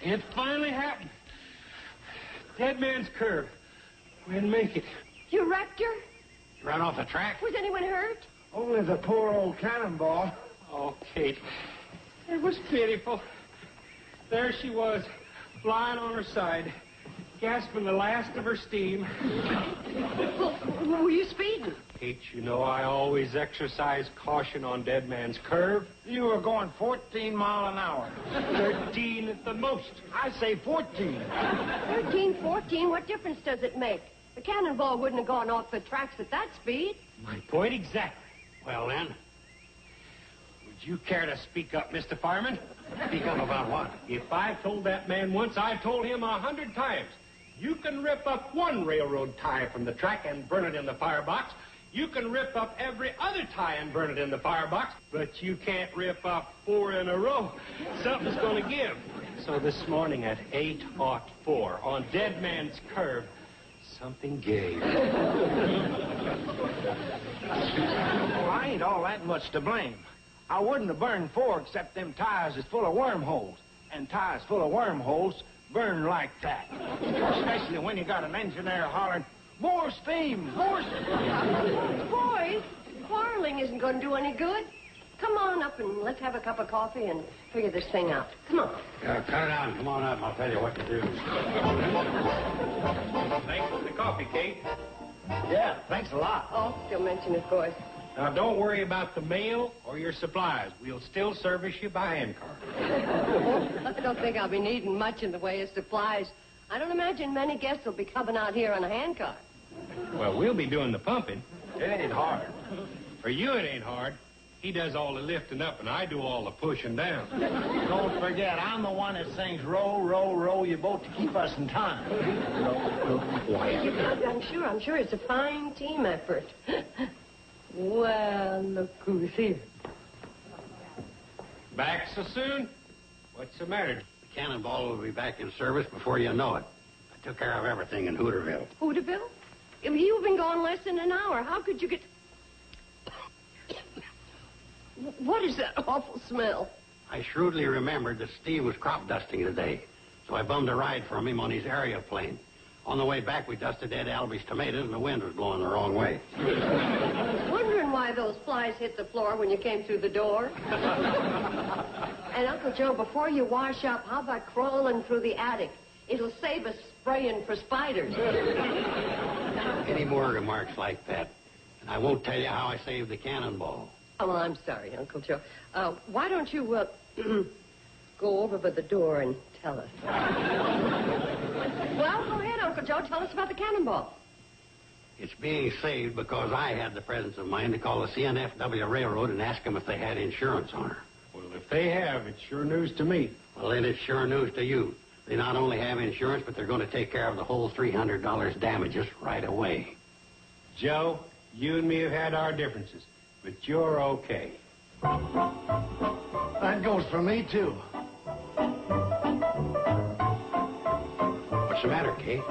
It finally happened. Dead Man's Curve. We didn't make it. You wrecked her? Run off the track? Was anyone hurt? Only the poor old Cannonball. Oh, Kate. It was pitiful. There she was, lying on her side, gasping the last of her steam. Well, were you speeding? Kate, you know I always exercise caution on Dead Man's Curve. You were going 14 miles an hour. 13 at the most. I say 14. 13, 14, what difference does it make? The Cannonball wouldn't have gone off the tracks at that speed. My point exactly. Well, then, Would you care to speak up, Mr. Fireman? speak up about what? If I've told that man once, I've told him 100 times. You can rip up one railroad tie from the track and burn it in the firebox. You can rip up every other tie and burn it in the firebox, but you can't rip up 4 in a row. Something's going to give. So this morning at 8:04 on Dead Man's Curve, something gave. Well, I ain't all that much to blame. I wouldn't have burned 4 except them tires is full of wormholes. And tires full of wormholes burn like that. Especially when you got an engineer hollering, more steam, more steam. Boys, quarreling isn't going to do any good. Come on up and let's have a cup of coffee and figure this thing out. Come on. Cut it out. Come on up. I'll tell you what to do. Thanks for the coffee, Kate. Yeah, thanks a lot. Oh, still mention it, boys. Now, don't worry about the mail or your supplies. We'll still service you by handcart. I don't think I'll be needing much in the way of supplies. I don't imagine many guests will be coming out here on a handcart. Well, we'll be doing the pumping. It ain't hard. For you, it ain't hard. He does all the lifting up, and I do all the pushing down. Don't forget, I'm the one that sings row, row, row your boat to keep us in time. I'm sure it's a fine team effort. Well, look who's here. Back so soon? What's the matter? The Cannonball will be back in service before you know it. I took care of everything in Hooterville. Hooterville? You've been gone less than an hour. How could you get... What is that awful smell? I shrewdly remembered that Steve was crop dusting today, so I bummed a ride from him on his aeroplane. On the way back, we dusted Ed Albie's tomatoes, and the wind was blowing the wrong way. I was wondering why those flies hit the floor when you came through the door. And, Uncle Joe, before you wash up, how about crawling through the attic? It'll save us spraying for spiders. Any more remarks like that, and I won't tell you how I saved the Cannonball. Oh, well, I'm sorry, Uncle Joe. Why don't you, go over by the door and tell us? Well, go ahead, Uncle Joe. Tell us about the Cannonball. It's being saved because I had the presence of mind to call the CNFW Railroad and ask them if they had insurance on her. Well, if they have, it's sure news to me. Well, then it's sure news to you. They not only have insurance, but they're going to take care of the whole $300 damages right away. Joe, you and me have had our differences, but you're okay. That goes for me, too. What's the matter, Kate?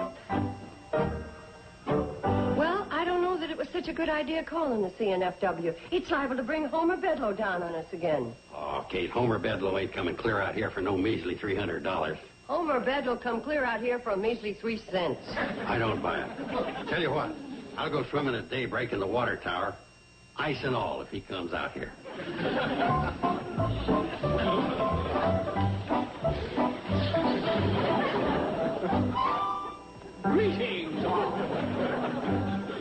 Well, I don't know that it was such a good idea calling the CNFW. It's liable to bring Homer Bedloe down on us again. Oh, Kate, Homer Bedloe ain't coming clear out here for no measly $300. Homer Bedloe come clear out here for a measly 3 cents. I don't buy it. Tell you what, I'll go swimming at daybreak in the water tower, ice and all, if he comes out here. Greetings,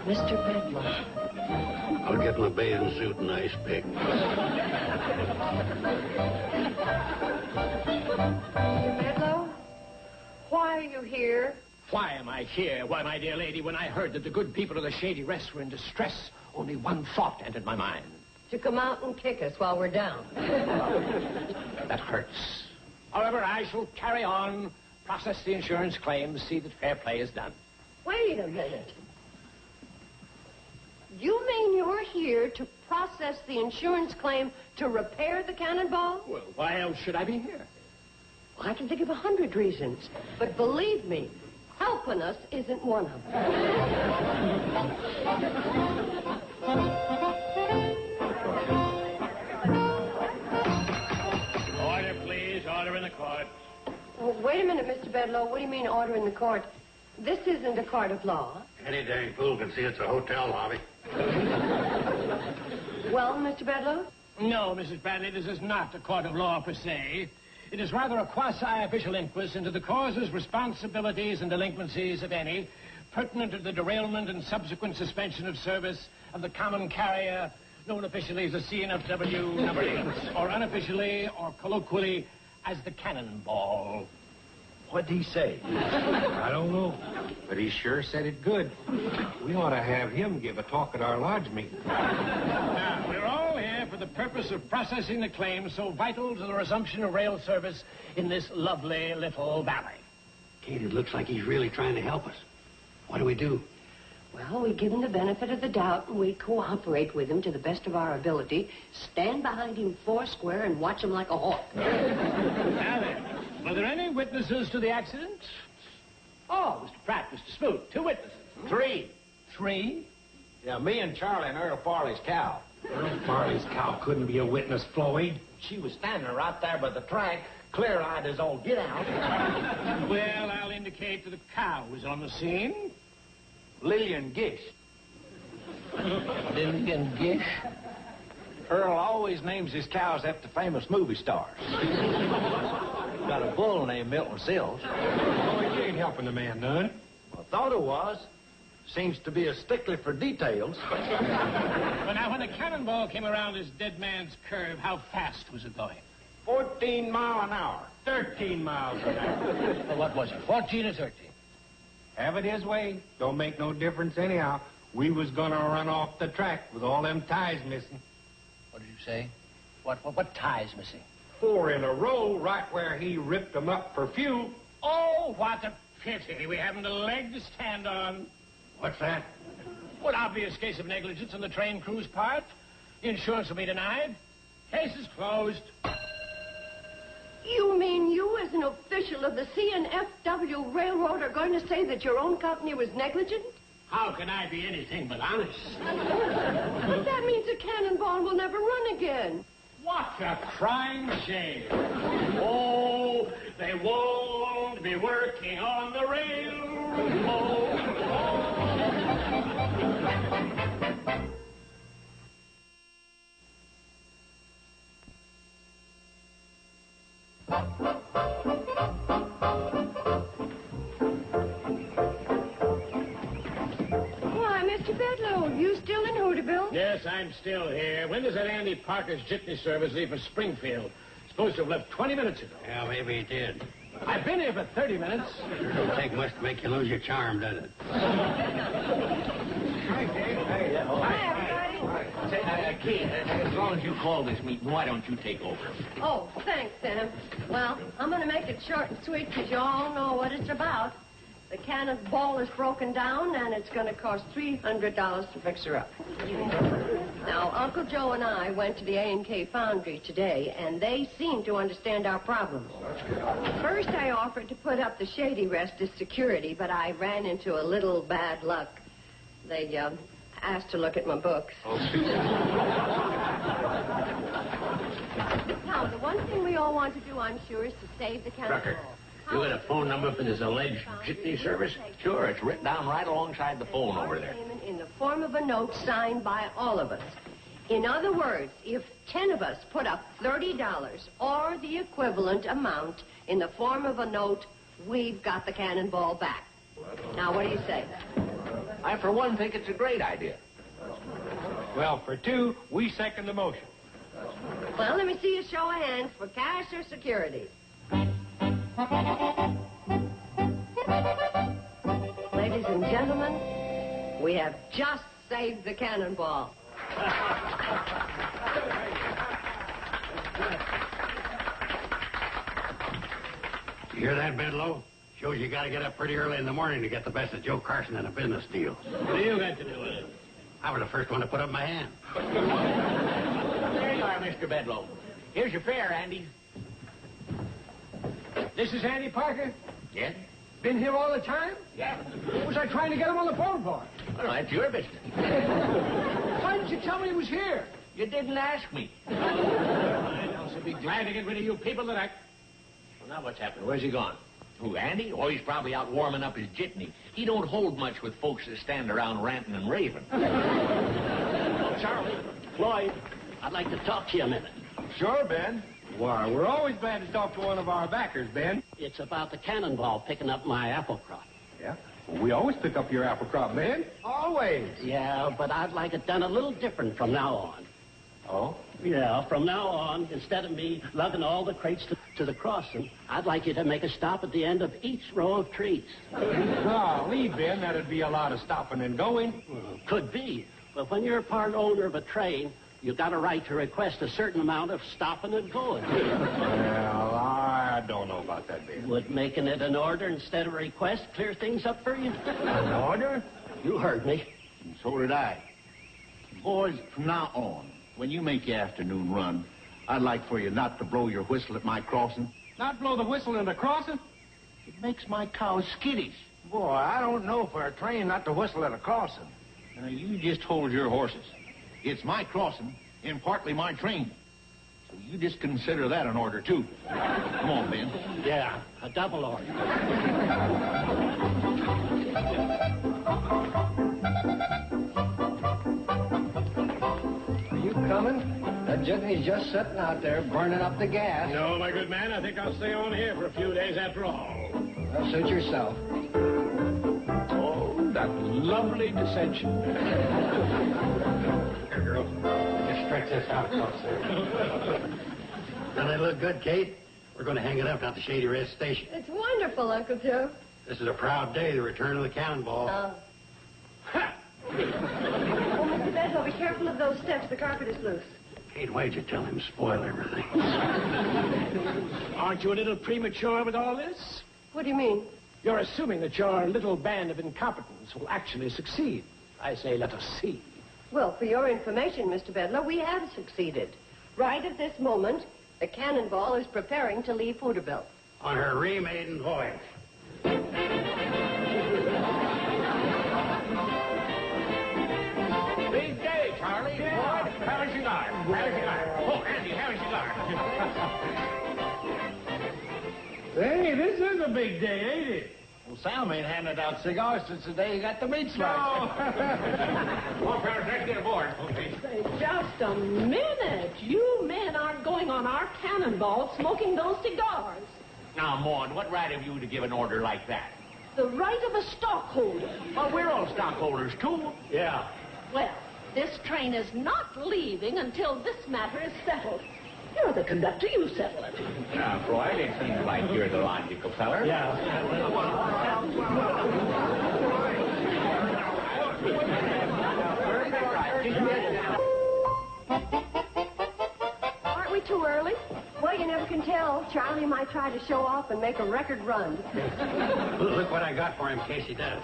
Mr. Bedloe. I'll get my bathing suit and ice pick. Mr. Bedloe, why are you here? Why am I here? Why, my dear lady, when I heard that the good people of the Shady Rest were in distress, only one thought entered my mind. To come out and kick us while we're down. That hurts. However, I shall carry on, process the insurance claims, see that fair play is done. Wait a minute. You mean you're here to process the insurance claim to repair the Cannonball? Well, why else should I be here? I can think of 100 reasons. But believe me, helping us isn't one of them. Order, please. Order in the court. Well, Wait a minute, Mr. Bedloe. What do you mean order in the court? This isn't a court of law. Any dang fool can see it's a hotel lobby. Well, Mr. Bedloe? No, Mrs. Bradley, this is not a court of law per se. It is rather a quasi-official inquest into the causes, responsibilities, and delinquencies, if any, pertinent to the derailment and subsequent suspension of service of the common carrier known officially as the CNFW number 8, or unofficially or colloquially as the Cannonball. What'd he say? I don't know, but he sure said it good. We ought to have him give a talk at our lodge meeting. Now, we're all here for the purpose of processing the claim so vital to the resumption of rail service in this lovely little valley. Kate, it looks like he's really trying to help us. What do we do? Well, we give him the benefit of the doubt, and we cooperate with him to the best of our ability, stand behind him foursquare, and watch him like a hawk. Now then, were there any witnesses to the accident? Oh, Mr. Pratt, Mr. Smoot, 2 witnesses. 3. 3? Yeah, me and Charlie and Earl Farley's cow. Earl Farley's cow couldn't be a witness, Floyd. She was standing right there by the track, clear-eyed as all get out. Well, I'll indicate that the cow was on the scene. Lillian Gish. Lillian Gish? Earl always names his cows after famous movie stars. Got a bull named Milton Sills. Oh, you ain't helping the man none. I thought it was. Seems to be a stickler for details. Well, now, when the Cannonball came around this dead man's curve, how fast was it going? 14 miles an hour. 13 miles an hour. Well, what was it, 14 or 13? Have it his way. Don't make no difference anyhow. We was gonna run off the track with all them ties missing. What did you say? What ties missing? 4 in a row, right where he ripped them up for fuel. Oh, what a pity. We haven't a leg to stand on. What's that? Well, obvious case of negligence on the train crew's part. Insurance will be denied. Case is closed. You mean you, as an official of the CNFW Railroad, are going to say that your own company was negligent? How can I be anything but honest? But that means the Cannonball will never run again. What a crying shame. Oh, they won't be working on the railroad. Why, Mr. Bedloe, you still in Hooterville? Yes, I'm still here. When does that Andy Parker's jitney service leave for Springfield? Supposed to have left 20 minutes ago. Yeah, maybe he did. I've been here for 30 minutes. Don't take much to make you lose your charm, does it? Say, Kate, as long as you call this meeting, why don't you take over? Oh, thanks, Sam. Well, I'm going to make it short and sweet because you all know what it's about. The Cannonball is broken down, and it's going to cost $300 to fix her up. Now, Uncle Joe and I went to the A&K Foundry today, and they seem to understand our problems. First, I offered to put up the Shady Rest as security, but I ran into a little bad luck. They asked to look at my books. Now, the one thing we all want to do, I'm sure, is to save the Cannonball. Rucker, you got a phone number for this alleged jitney service? Sure, it's written down right alongside the phone over there. In the form of a note signed by all of us. In other words, if 10 of us put up $30 or the equivalent amount in the form of a note, we've got the Cannonball back. Now, what do you say? I, for one, think it's a great idea. Well, for 2, we second the motion. Well, let me see a show of hands for cash or security. Ladies and gentlemen, we have just saved the Cannonball. You hear that, Bedloe? Shows you got to get up pretty early in the morning to get the best of Joe Carson in a business deal. What do you got to do with it? I was the first one to put up my hand. There you are, Mr. Bedloe. Here's your fare, Andy. This is Andy Parker? Yes? Been here all the time? Yeah. What was I trying to get him on the phone for? Well, that's your business. Why didn't you tell me he was here? You didn't ask me. I'll be glad to get rid of you people that I... Well, now what's happened? Where's he gone? Who, Andy? Oh, he's probably out warming up his jitney. He don't hold much with folks that stand around ranting and raving. Charlie, Floyd, I'd like to talk to you a minute. Sure, Ben. Why, we're always glad to talk to one of our backers, Ben. It's about the Cannonball picking up my apple crop. Yeah? Well, we always pick up your apple crop, Ben. Always. Yeah, but I'd like it done a little different from now on. Oh? Yeah, from now on, instead of me lugging all the crates to the crossing, I'd like you to make a stop at the end of each row of trees. Golly, Ben, that'd be a lot of stopping and going. Well, could be. But when you're part owner of a train, you've got a right to request a certain amount of stopping and going. Well, I don't know about that, Ben. Would making it an order instead of a request clear things up for you? An order? You heard me. And so did I. Boys, from now on, when you make your afternoon run, I'd like for you not to blow your whistle at my crossing. Not blow the whistle in the crossing? It makes my cows skittish. Boy, I don't know for a train not to whistle at a crossing. Now, you just hold your horses. It's my crossing and partly my train. So you just consider that an order, too. Come on, Ben. Yeah, a double order. Are you coming? That jitney's just sitting out there burning up the gas. No, my good man, I think I'll stay on here for a few days after all. Well, suit yourself. Oh, that lovely dissension. Here, girl. Just stretch this out across there. Doesn't it look good, Kate? We're going to hang it up at the Shady Rest Station. It's wonderful, Uncle Joe. This is a proud day, the return of the Cannonball. Oh, Mr. Bedlow, be careful of those steps. The carpet is loose. Kate, why'd you tell him to spoil everything? Aren't you a little premature with all this? What do you mean? You're assuming that your little band of incompetents will actually succeed. I say, let us see. Well, for your information, Mr. Bedlow, we have succeeded. Right at this moment, the Cannonball is preparing to leave Hooterville. On her remaiden voyage. Big day, Charlie. Yeah. Have a cigar. Have a cigar. Oh, Andy, have a cigar. Hey, this is a big day, ain't it? Well, Sam ain't handed out cigars since the day he got the meat slice. No. Come on, fellas, let's get aboard. Okay. Say, just a minute. You men aren't going on our Cannonball smoking those cigars. Now, Maud, what right have you to give an order like that? The right of a stockholder. Well, we're all stockholders, too. Yeah. Well, this train is not leaving until this matter is settled. You're the conductor. You settle it. Now, Floyd, it seems like you're the logical feller. Yeah. Aren't we too early? Well, you never can tell. Charlie might try to show off and make a record run. Look what I got for him in case he does.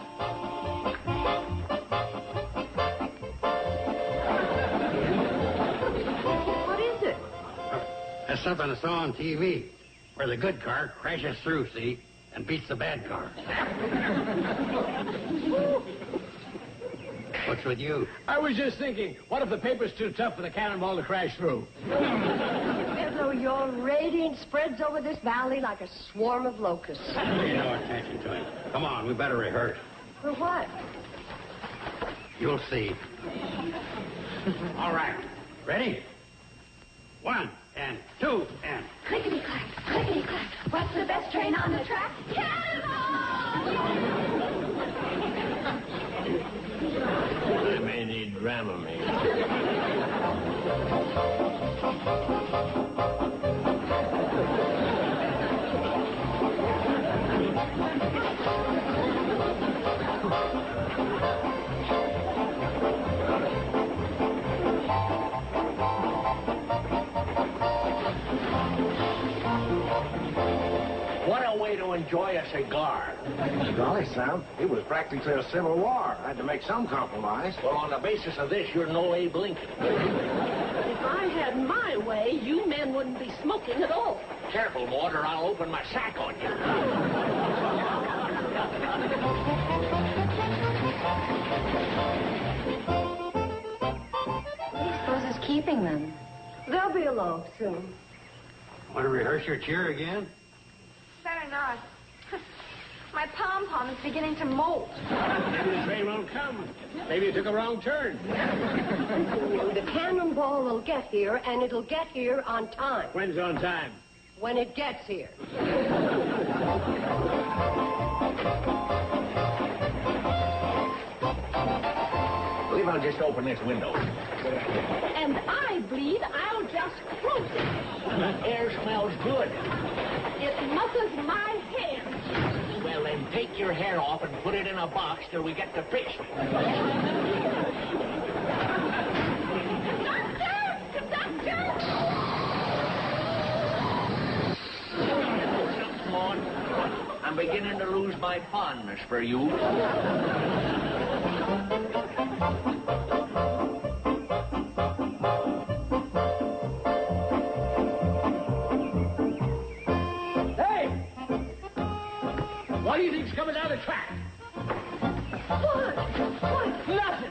What is it? That's something I saw on TV, where the good car crashes through, see, and beats the bad car. What's with you? I was just thinking, what if the paper's too tough for the Cannonball to crash through? Bedlow, your radiance spreads over this valley like a swarm of locusts. Pay no attention to him. Come on, we better rehearse. For what? You'll see. All right. Ready? 1 and 2 and... Clickety-clack, clickety-clack. What's the best train on the track? Cannonball! I may need Dramamine. What a way to enjoy a cigar. Golly, Sam, it was practically a civil war. I had to make some compromise. Well, on the basis of this, you're no Abe Lincoln. If I had my way, you men wouldn't be smoking at all. Careful, Maud, or I'll open my sack on you. What do you suppose is keeping them? They'll be along soon. Want to rehearse your cheer again? Better not. My pom-pom is beginning to molt. Maybe the train won't come. Maybe you took a wrong turn. The Cannonball will get here, and it'll get here on time. When's on time? When it gets here. I believe I'll just open this window. And I believe I'll just close it. That air smells good. It muffles my hair. Well, then take your hair off and put it in a box till we get to fish. Conductor! Come on. I'm beginning to lose my fondness for you. What do you think's coming down the track? What? Nothing.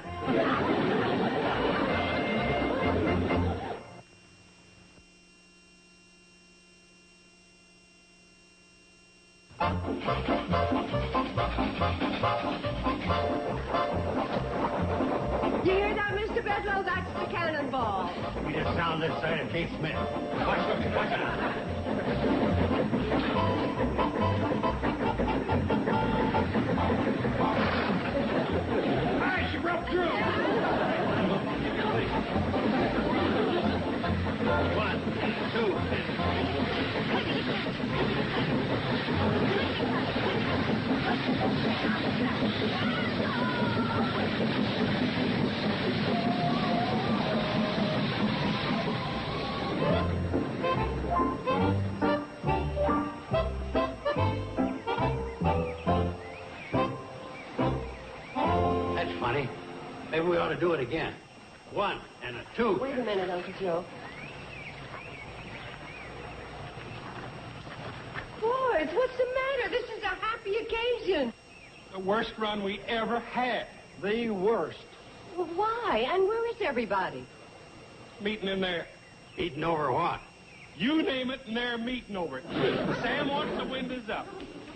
You hear that, Mr. Bedlow? That's the Cannonball. We just sound this side of Cape Smith. Watch it. Hi, she broke through. 1, 2. That's funny. Maybe we ought to do it again. 1 and a 2. Wait a minute, Uncle Joe. Boys, what's the matter? This is a happy occasion. The worst run we ever had. The worst. Well, why? And where is everybody? Meeting in there. Eating over what? You name it, and they're meeting over it. Sam wants the windows up.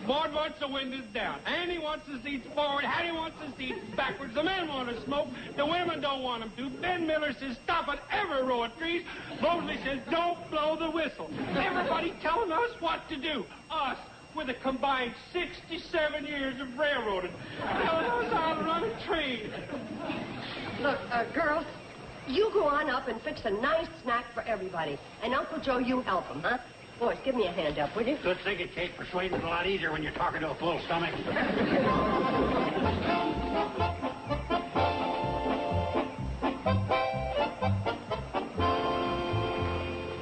Maud wants the windows down. Annie wants the seats forward. Hattie wants the seats backwards. The men want to smoke. The women don't want them to. Ben Miller says stop at every row of trees. Mosley says don't blow the whistle. Everybody telling us what to do. Us, with a combined 67 years of railroading, telling us how to run a train. Look, girls, you go on up and fix a nice snack for everybody. And Uncle Joe, you help him, huh? Boys, give me a hand up, will you? Good thinking, Kate. Persuading's a lot easier when you're talking to a full stomach.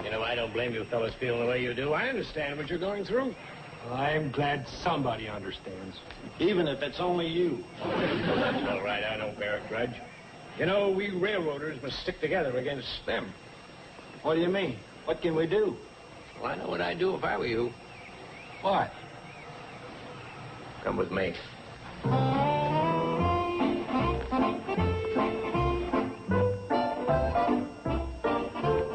You know, I don't blame you fellas feeling the way you do. I understand what you're going through. I'm glad somebody understands. Even if it's only you. That's all right. I don't bear a grudge. You know, we railroaders must stick together against them. What do you mean? What can we do? Well, I know what I'd do if I were you. What? Come with me.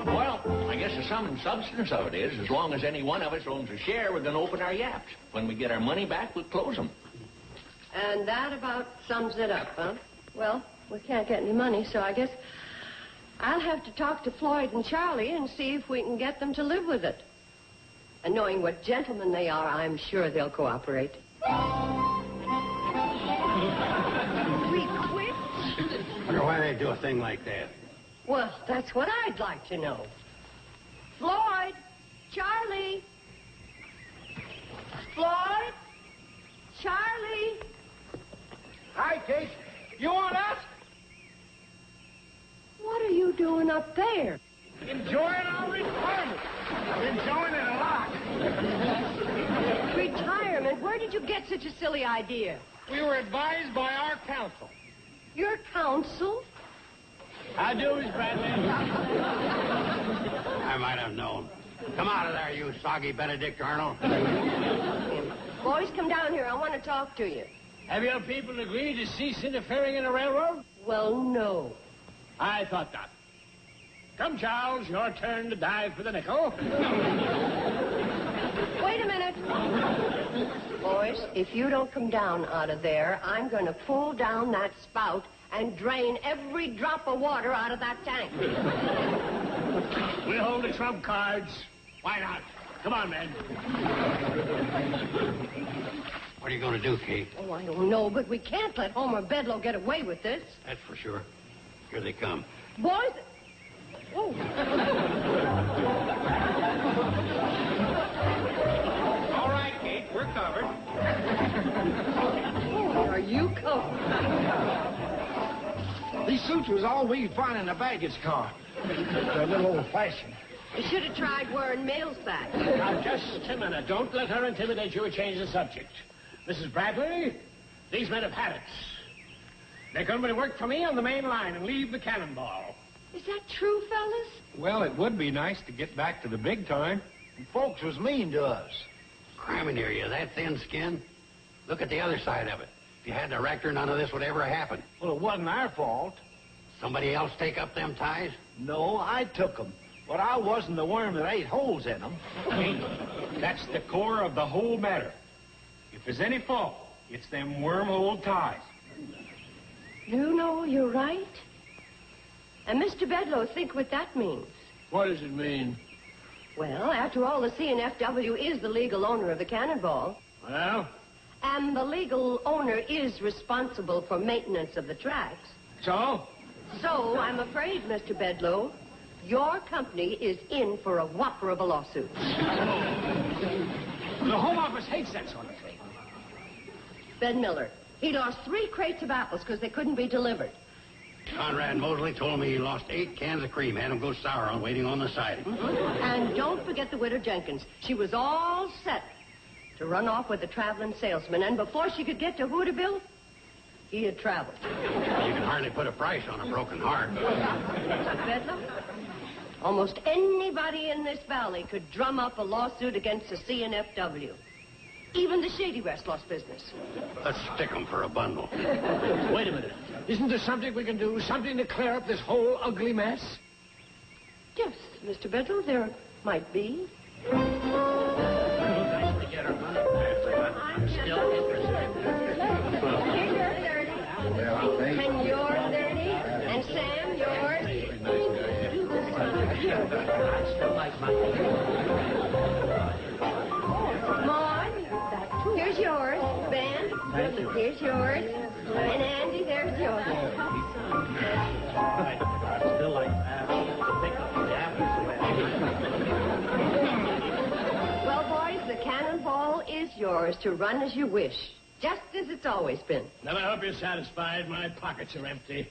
Well, I guess the sum and substance of it is, as long as any one of us owns a share, we're going to open our yaps. When we get our money back, we'll close them. And that about sums it up, huh? Well, we can't get any money, so I guess I'll have to talk to Floyd and Charlie and see if we can get them to live with it. And knowing what gentlemen they are, I'm sure they'll cooperate. We quit? I wonder why they do a thing like that. Well, that's what I'd like to know. Floyd! Charlie! Floyd! Charlie! Hi, Kate. You want us? What are you doing up there? Enjoying our retirement. Enjoying it a lot. Retirement? Where did you get such a silly idea? We were advised by our counsel. Your counsel? How do, Miss Bradley? I might have known. Come out of there, you soggy Benedict Arnold. Boys, come down here. I want to talk to you. Have your people agreed to cease interfering in the railroad? Well, no. I thought not. Come, Charles, your turn to dive for the nickel. Wait a minute. Boys, if you don't come down out of there, I'm going to pull down that spout and drain every drop of water out of that tank. We'll hold the trump cards. Why not? Come on, men. What are you going to do, Kate? Oh, I don't know, but we can't let Homer Bedloe get away with this. That's for sure. Here they come. Boys... Oh. All right, Kate, we're covered. Oh, are you covered? These suits was all we could find in the baggage car. They're a little old-fashioned. You should have tried wearing Mills back. Now, just a minute. Don't let her intimidate you or change the subject. Mrs. Bradley, these men have had it. They're going to work for me on the main line and leave the Cannonball. Is that true, fellas? Well, it would be nice to get back to the big time. And folks was mean to us. Cramming here, you that thin-skinned? Look at the other side of it. If you had the rector, none of this would ever happen. Well, it wasn't our fault. Somebody else take up them ties? No, I took them. But I wasn't the worm that ate holes in them. Kate, that's the core of the whole matter. If there's any fault, it's them wormhole ties. You know you're right. And Mr. Bedloe, think what that means. What does it mean? Well, after all, the CNFW is the legal owner of the Cannonball. Well? And the legal owner is responsible for maintenance of the tracks. So? So, I'm afraid, Mr. Bedloe, your company is in for a whopper of a lawsuit. The Home Office hates that sort of thing. Ben Miller, he lost 3 crates of apples because they couldn't be delivered. Conrad Mosley told me he lost 8 cans of cream, had them go sour on waiting on the siding. And don't forget the widow Jenkins. She was all set to run off with a traveling salesman, and before she could get to Hooterville, he had traveled. You can hardly put a price on a broken heart. Mr. Bedloe, almost anybody in this valley could drum up a lawsuit against the CNFW. Even the Shady West lost business. Let's stick them for a bundle. Wait a minute. Isn't there something we can do? Something to clear up this whole ugly mess? Yes, Mr. Bedloe, there might be. Still interested. And you're 30. And Sam, yours. Maud, here's yours. Ben, here's yours. And Andy, there's yours. Still like Well, boys, the Cannonball is yours to run as you wish. Just as it's always been. Now, I hope you're satisfied. My pockets are empty.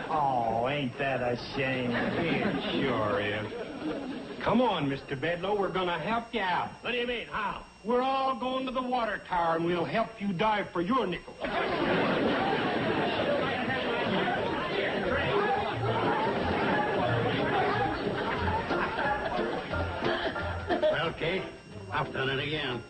Oh, ain't that a shame? It sure is. Come on, Mr. Bedloe, we're going to help you out. What do you mean? How? We're all going to the water tower, and we'll help you dive for your nickel. Well, Kate, I've done it again.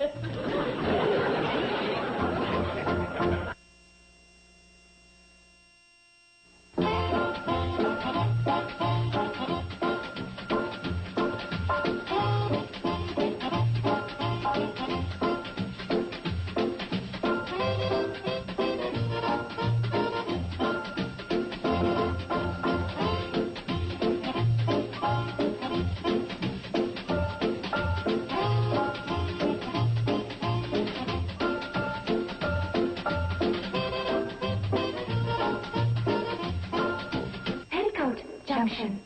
Petticoat Junction.